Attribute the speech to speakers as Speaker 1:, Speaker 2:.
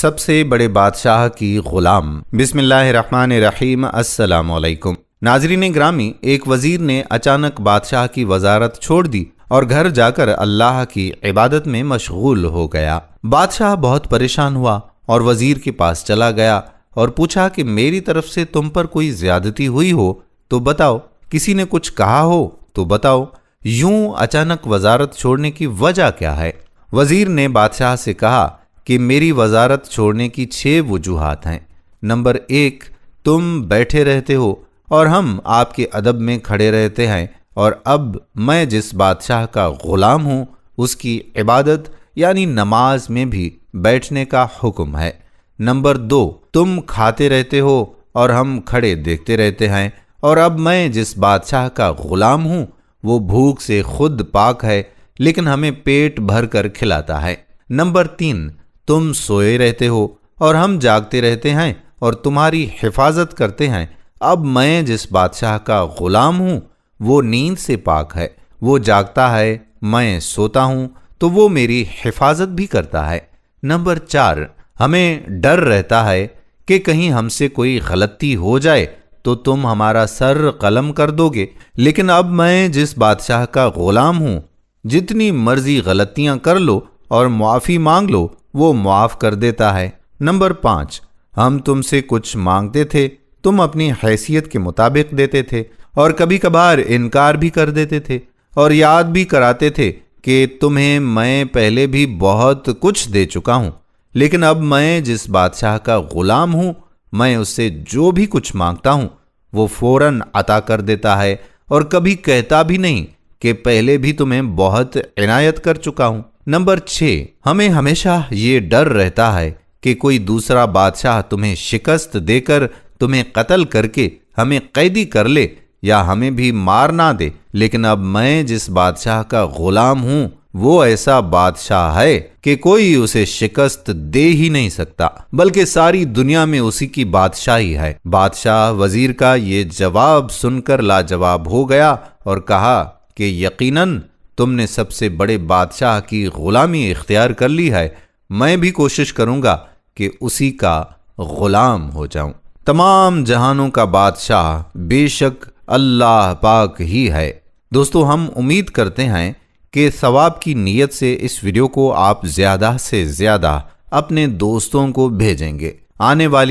Speaker 1: سب سے بڑے بادشاہ کی غلام۔ بسم اللہ الرحمن الرحیم۔ السلام علیکم ناظرین گرامی، ایک وزیر نے اچانک بادشاہ کی وزارت چھوڑ دی اور گھر جا کر اللہ کی عبادت میں مشغول ہو گیا۔ بادشاہ بہت پریشان ہوا اور وزیر کے پاس چلا گیا اور پوچھا کہ میری طرف سے تم پر کوئی زیادتی ہوئی ہو تو بتاؤ، کسی نے کچھ کہا ہو تو بتاؤ، یوں اچانک وزارت چھوڑنے کی وجہ کیا ہے؟ وزیر نے بادشاہ سے کہا کہ میری وزارت چھوڑنے کی 6 وجوہات ہیں۔ نمبر 1، تم بیٹھے رہتے ہو اور ہم آپ کے ادب میں کھڑے رہتے ہیں، اور اب میں جس بادشاہ کا غلام ہوں اس کی عبادت یعنی نماز میں بھی بیٹھنے کا حکم ہے۔ نمبر 2، تم کھاتے رہتے ہو اور ہم کھڑے دیکھتے رہتے ہیں، اور اب میں جس بادشاہ کا غلام ہوں وہ بھوک سے خود پاک ہے لیکن ہمیں پیٹ بھر کر کھلاتا ہے۔ نمبر 3، تم سوئے رہتے ہو اور ہم جاگتے رہتے ہیں اور تمہاری حفاظت کرتے ہیں، اب میں جس بادشاہ کا غلام ہوں وہ نیند سے پاک ہے، وہ جاگتا ہے، میں سوتا ہوں تو وہ میری حفاظت بھی کرتا ہے۔ نمبر 4، ہمیں ڈر رہتا ہے کہ کہیں ہم سے کوئی غلطی ہو جائے تو تم ہمارا سر قلم کر دو گے، لیکن اب میں جس بادشاہ کا غلام ہوں جتنی مرضی غلطیاں کر لو اور معافی مانگ لو وہ معاف کر دیتا ہے۔ نمبر 5، ہم تم سے کچھ مانگتے تھے، تم اپنی حیثیت کے مطابق دیتے تھے اور کبھی کبھار انکار بھی کر دیتے تھے، اور یاد بھی کراتے تھے کہ تمہیں میں پہلے بھی بہت کچھ دے چکا ہوں، لیکن اب میں جس بادشاہ کا غلام ہوں میں اس سے جو بھی کچھ مانگتا ہوں وہ فوراً عطا کر دیتا ہے، اور کبھی کہتا بھی نہیں کہ پہلے بھی تمہیں بہت عنایت کر چکا ہوں۔ نمبر 6، ہمیں ہمیشہ یہ ڈر رہتا ہے کہ کوئی دوسرا بادشاہ تمہیں شکست دے کر تمہیں قتل کر کے ہمیں قیدی کر لے یا ہمیں بھی مار نہ دے، لیکن اب میں جس بادشاہ کا غلام ہوں وہ ایسا بادشاہ ہے کہ کوئی اسے شکست دے ہی نہیں سکتا، بلکہ ساری دنیا میں اسی کی بادشاہی ہے۔ بادشاہ وزیر کا یہ جواب سن کر لاجواب ہو گیا اور کہا کہ یقیناً تم نے سب سے بڑے بادشاہ کی غلامی اختیار کر لی ہے، میں بھی کوشش کروں گا کہ اسی کا غلام ہو جاؤں۔ تمام جہانوں کا بادشاہ بے شک اللہ پاک ہی ہے۔ دوستو، ہم امید کرتے ہیں کہ ثواب کی نیت سے اس ویڈیو کو آپ زیادہ سے زیادہ اپنے دوستوں کو بھیجیں گے۔ آنے والی